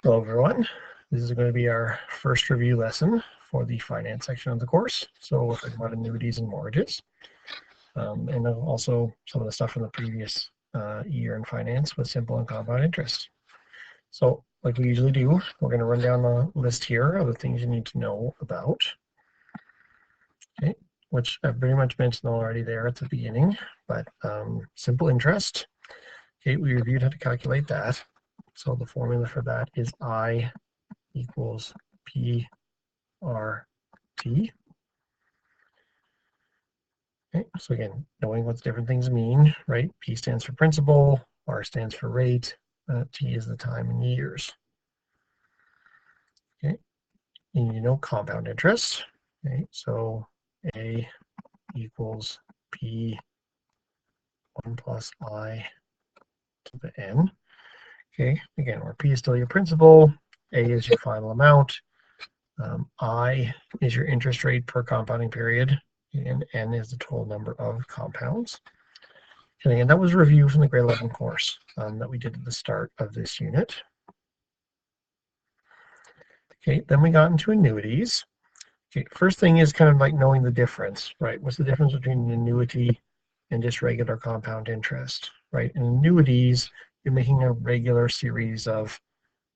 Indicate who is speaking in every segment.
Speaker 1: Hello everyone, this is going to be our first review lesson for the finance section of the course. So we'll talk about annuities and mortgages, and also some of the stuff from the previous year in finance with simple and compound interest. So like we usually do, we're going to run down the list here of the things you need to know about, okay, which I've very much mentioned already there at the beginning, but simple interest, okay, we reviewed how to calculate that. So the formula for that is I equals P R T. Okay, so again, knowing what different things mean, right? P stands for principal, R stands for rate, T is the time in years. Okay, and you know compound interest. Okay, so A equals P 1 plus I to the N. Okay, again, where P is still your principal, A is your final amount, I is your interest rate per compounding period, and N is the total number of compounds. And again, that was a review from the grade 11 course that we did at the start of this unit. Okay, then we got into annuities. Okay, first thing is kind of like knowing the difference, right? What's the difference between an annuity and just regular compound interest, right? In annuities, you're making a regular series of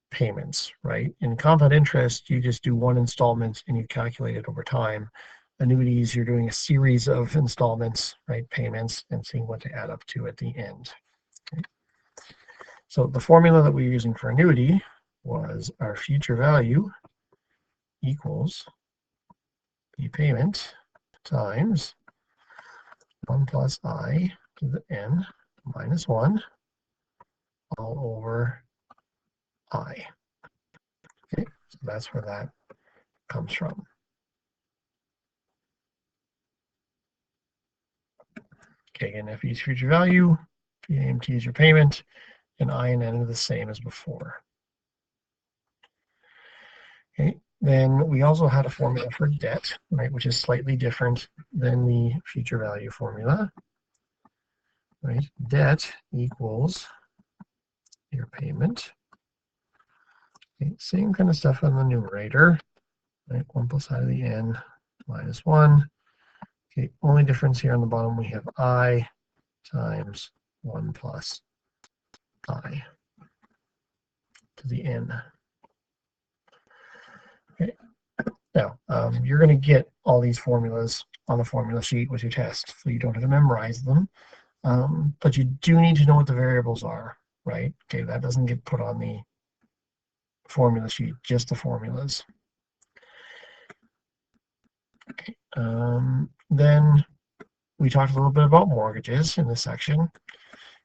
Speaker 1: payments, right? In compound interest, you just do one installment and you calculate it over time. Annuities, you're doing a series of installments, right? Payments, and seeing what to add up to at the end. Okay. So the formula that we're using for annuity was our future value equals the payment times 1 plus I to the N minus 1 all over I. Okay, so that's where that comes from. Okay, again, F is future value, PAMT is your payment, and I and N are the same as before. Okay, then we also had a formula for debt, right, which is slightly different than the future value formula. Right, debt equals your payment. Okay, same kind of stuff on the numerator, right? 1 plus I to the N minus 1. Okay, only difference here on the bottom, we have I times 1 plus I to the N. Okay, now you're going to get all these formulas on the formula sheet with your test, so you don't have to memorize them, but you do need to know what the variables are, right? Okay, that doesn't get put on the formula sheet, just the formulas. Okay. Then we talked a little bit about mortgages in this section.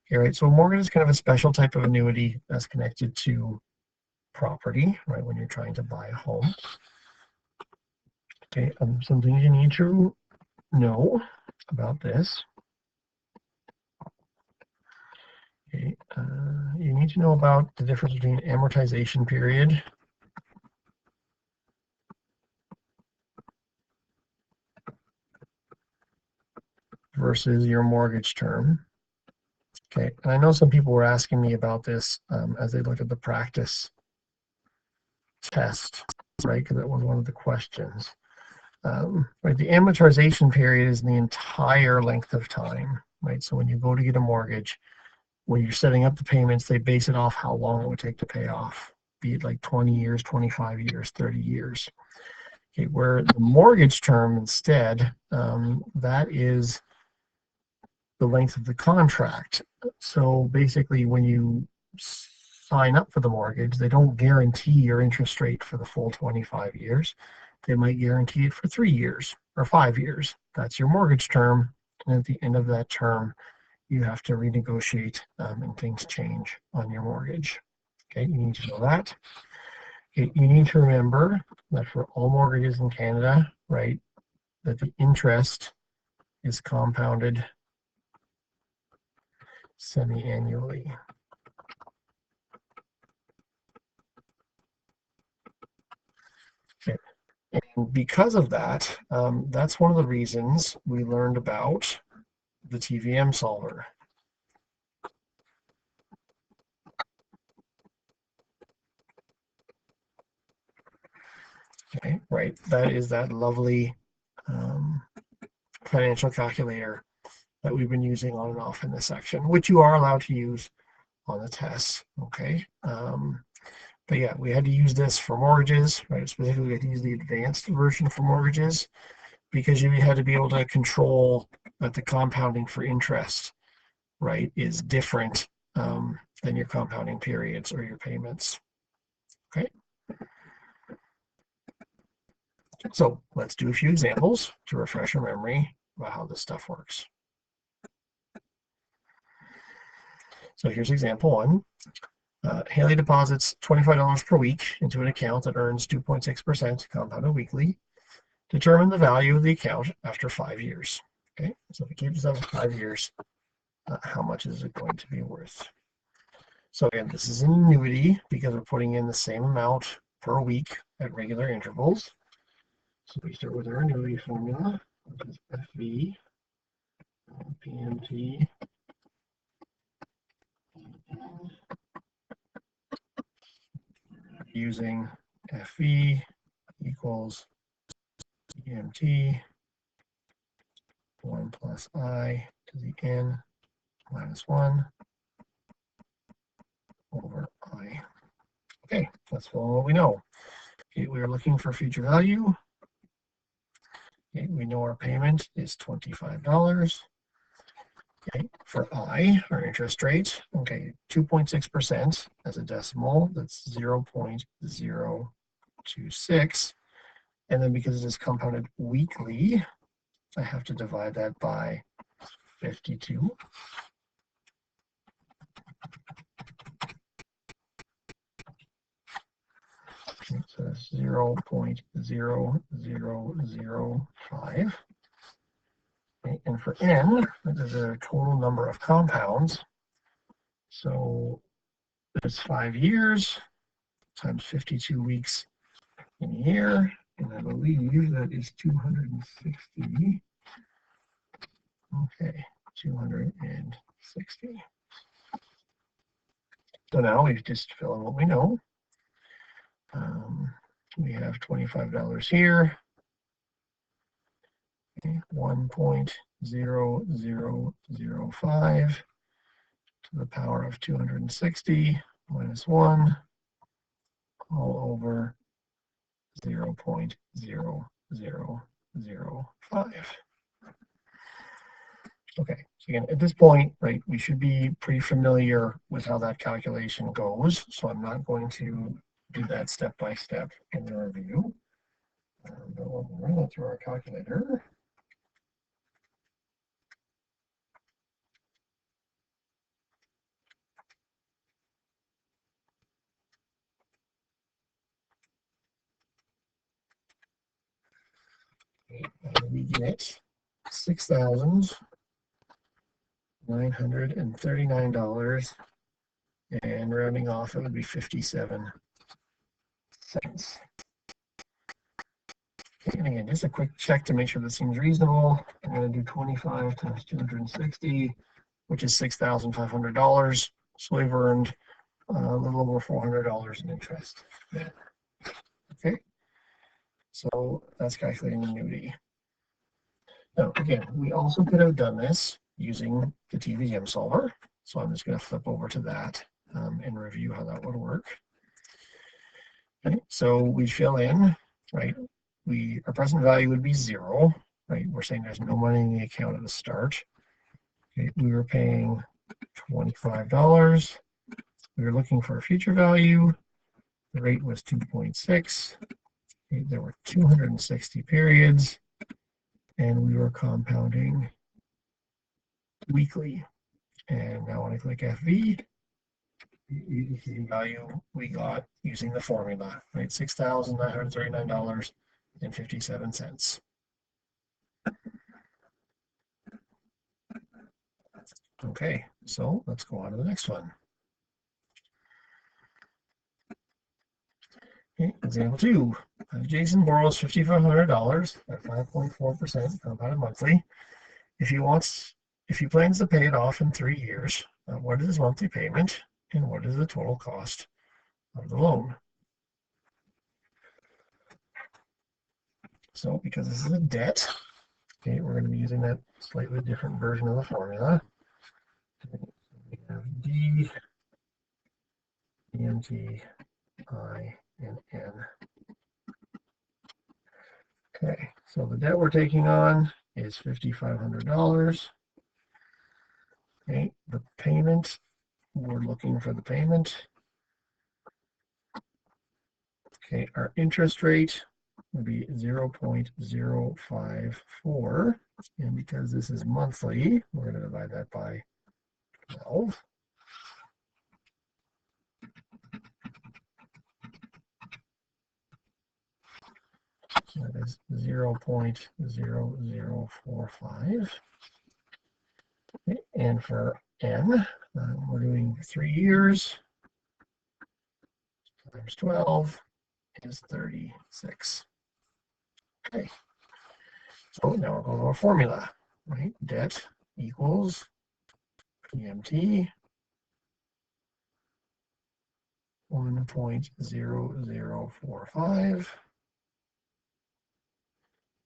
Speaker 1: Okay, right, so a mortgage is kind of a special type of annuity that's connected to property, right, when you're trying to buy a home. Okay, some things you need to know about this. Okay, you need to know about the difference between amortization period versus your mortgage term. Okay, and I know some people were asking me about this as they looked at the practice test, right, because that was one of the questions. Right, the amortization period is the entire length of time, right? So when you go to get a mortgage, when you're setting up the payments, they base it off how long it would take to pay off, be it like 20 years, 25 years, 30 years. Okay, where the mortgage term instead, that is the length of the contract. So basically, when you sign up for the mortgage, they don't guarantee your interest rate for the full 25 years. They might guarantee it for 3 years or 5 years. That's your mortgage term. And at the end of that term, you have to renegotiate and things change on your mortgage. Okay, you need to know that. Okay, you need to remember that for all mortgages in Canada, right, that the interest is compounded semi-annually. Okay. And because of that, that's one of the reasons we learned about the TVM solver. Okay, right. That is that lovely financial calculator that we've been using on and off in this section, which you are allowed to use on the tests. Okay. But yeah, we had to use this for mortgages, right? Specifically, we had to use the advanced version for mortgages because you had to be able to control that the compounding for interest, right, is different than your compounding periods or your payments. Okay. So let's do a few examples to refresh our memory about how this stuff works. So here's example one. Haley deposits $25 per week into an account that earns 2.6% compounded weekly. Determine the value of the account after 5 years. Okay, so if we keep this up for 5 years, how much is it going to be worth? So again, this is an annuity because we're putting in the same amount per week at regular intervals. So we start with our annuity formula, which is FV, PMT, using FV equals PMT 1 plus I to the n minus 1 over I. Okay, let's follow what we know. Okay, we are looking for future value. Okay, we know our payment is $25. Okay, for I, our interest rate, okay, 2.6% as a decimal, that's 0.026. And then because it is compounded weekly, I have to divide that by 52. Okay, so that's 0.0005. Okay, and for n, that is a total number of compounds. So there's 5 years times 52 weeks in a year, and I believe that is 260. Okay, 260. So now we just fill in what we know. We have $25 here. Okay, 1.0005 to the power of 260 minus 1 all over 0.0005. Okay, so again, at this point, right, we should be pretty familiar with how that calculation goes. So I'm not going to do that step by step in the review. But we'll run it through our calculator. And we get $6,939, and rounding off, it would be 57 cents. And again, just a quick check to make sure this seems reasonable. I'm going to do 25 times 260, which is $6,500. So we've earned a little over $400 in interest. Okay, so that's calculating the annuity. Now, again, we also could have done this using the TVM solver. So I'm just going to flip over to that and review how that would work. Okay, so we fill in, right? Our present value would be 0, right? We're saying there's no money in the account at the start. Okay, we were paying $25. We were looking for a future value. The rate was 2.6. Okay, there were 260 periods, and we were compounding weekly. And now when I click FV, you can see the value we got using the formula, right? $6,939.57. Okay, so let's go on to the next one. Okay, example 2. Jason borrows $5,500 at 5.4% compounded monthly. If he plans to pay it off in 3 years, what is his monthly payment and what is the total cost of the loan? So because this is a debt, okay, we're going to be using that slightly different version of the formula. We have D, EMT, I, and N. Okay, so the debt we're taking on is $5,500. Okay, the payment, we're looking for the payment. Okay, our interest rate would be 0.054. And because this is monthly, we're going to divide that by 12. So that is 0.0045. Okay, and for N, we're doing 3 years times 12 is 36. Okay, so now we'll go to our formula, right? Debt equals PMT 1.0045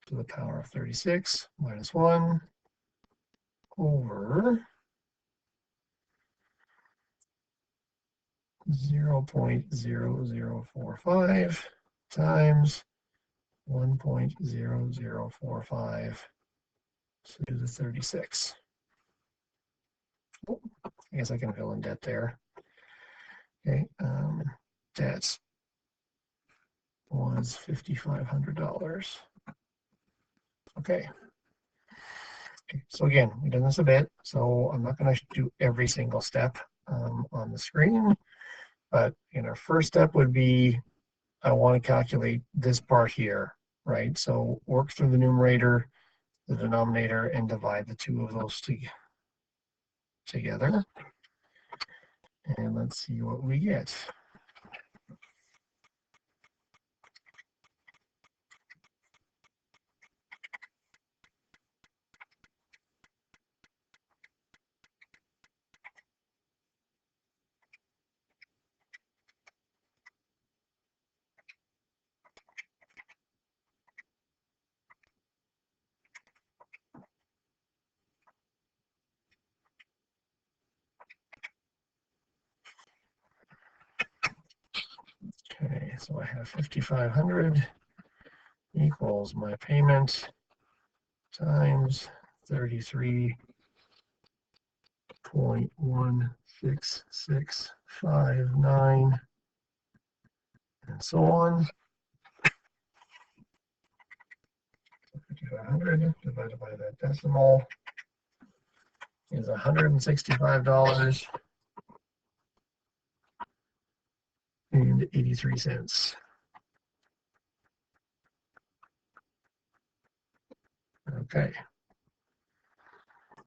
Speaker 1: to the power of 36 minus 1 over 0.0045 times 1.0045 to the 36. Oh, I guess I can fill in debt there. Okay, debt was $5,500. Okay. So again, we've done this a bit, so I'm not going to do every single step on the screen, but our first step would be I want to calculate this part here, right? So work through the numerator, the denominator, and divide the two of those together. And let's see what we get. Okay, so I have 5,500 equals my payment times 33.16659 and so on. 5,500 divided by that decimal is $165.83. Okay.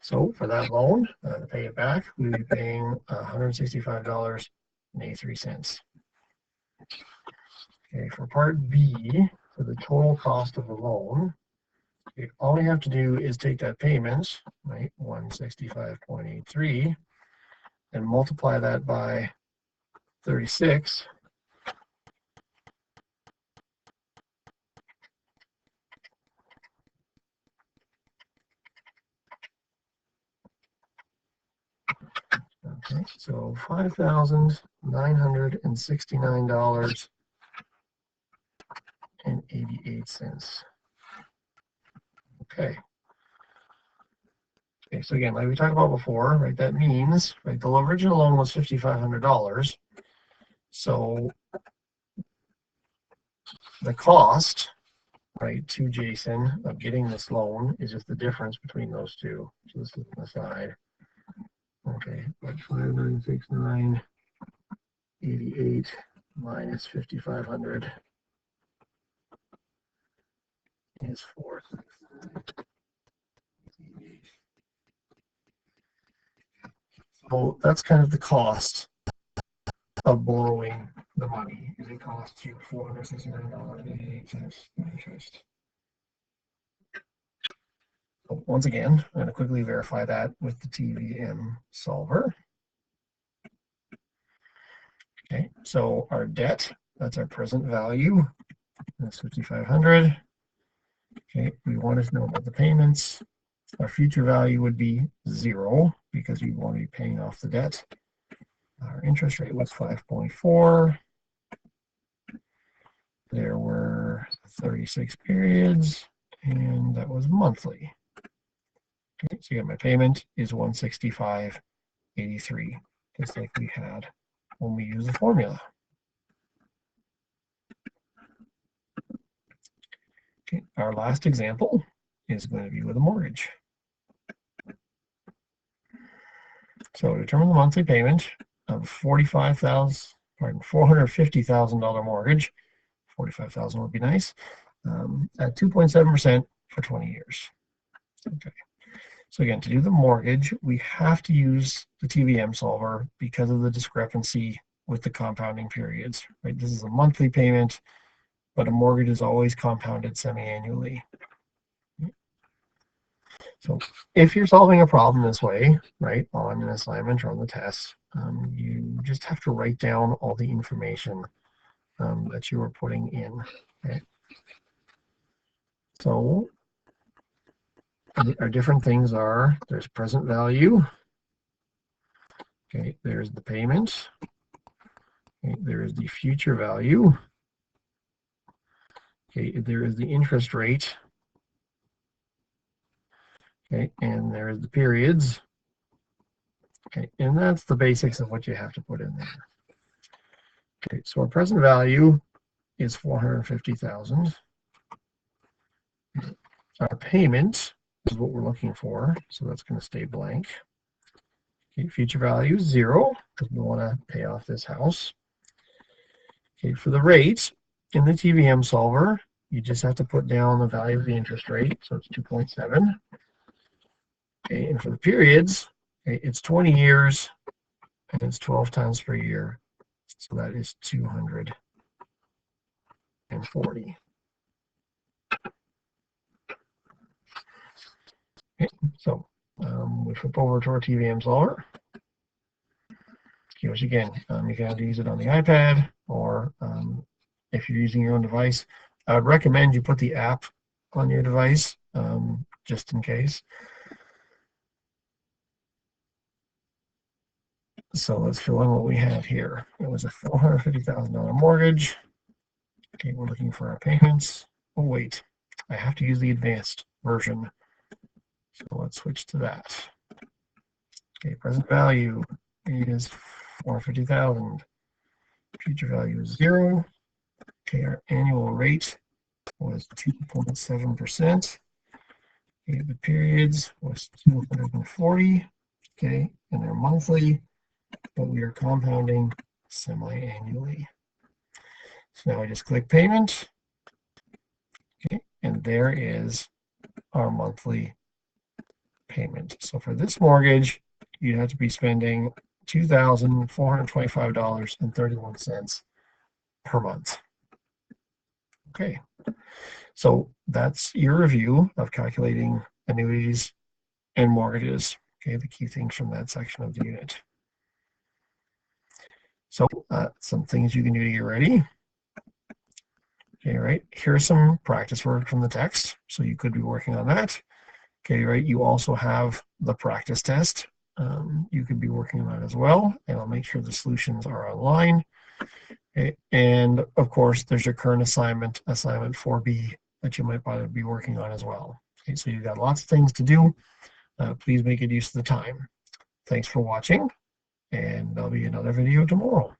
Speaker 1: So for that loan, to pay it back, we would be paying $165.83. Okay, for part B, for the total cost of the loan, all we have to do is take that payment, right, 165.83, and multiply that by 36. Okay, so $5,969.88. Okay. Okay, so again, like we talked about before, right, that means, right, the original loan was $5,500. So the cost, right, to Jason of getting this loan is just the difference between those two. So this is on the side. Okay, but 5,969.88 minus 5,500 is 4,698. So that's kind of the cost of borrowing the money. It costs you $469.88 interest. So once again, I'm going to quickly verify that with the TVM solver. Okay, so our debt, that's our present value. That's 5,500. Okay, we wanted to know about the payments. Our future value would be 0 because we want to be paying off the debt. Our interest rate was 5.4. There were 36 periods, and that was monthly. Okay, so my payment is 165.83, just like we had when we use the formula. Okay, our last example is going to be with a mortgage. So determine the monthly payment of $450,000 mortgage. 45,000 would be nice. At 2.7% for 20 years. Okay. So again, to do the mortgage, we have to use the TVM solver because of the discrepancy with the compounding periods. Right? This is a monthly payment, but a mortgage is always compounded semi-annually. So if you're solving a problem this way, right, on an assignment or on the test, you just have to write down all the information that you are putting in. Okay. So our different things are, there's present value. Okay, there's the payment. Okay, there is the future value. Okay, there is the interest rate. Okay, and there's the periods. Okay, and that's the basics of what you have to put in there. Okay, so our present value is 450,000. Our payment is what we're looking for, so that's going to stay blank. Okay, future value is 0 because we want to pay off this house. Okay, for the rate in the TVM solver, you just have to put down the value of the interest rate, so it's 2.7. Okay, and for the periods, okay, it's 20 years and it's 12 times per year, so that is 240. Okay, so we flip over to our TVM solver. Which again, you can either use it on the iPad or if you're using your own device. I would recommend you put the app on your device just in case. So let's fill in what we have here. It was a $450,000 mortgage. Okay, we're looking for our payments. Oh wait, I have to use the advanced version. So let's switch to that. Okay, present value is 450,000. Future value is 0. Okay, our annual rate was 2.7%. Okay, the periods was 240. Okay, and they're monthly, but we are compounding semi-annually. So now I just click payment. Okay, and there is our monthly payment. So for this mortgage, you have to be spending $2,425.31 per month. Okay, so that's your review of calculating annuities and mortgages. Okay, the key things from that section of the unit. So some things you can do to get ready. Okay, right, here's some practice work from the text. So you could be working on that. Okay, right, you also have the practice test. You could be working on that as well, and I'll make sure the solutions are online. Okay, and of course, there's your current assignment 4B, that you might probably be working on as well. Okay, so you've got lots of things to do. Please make good use of the time. Thanks for watching, and there'll be another video tomorrow.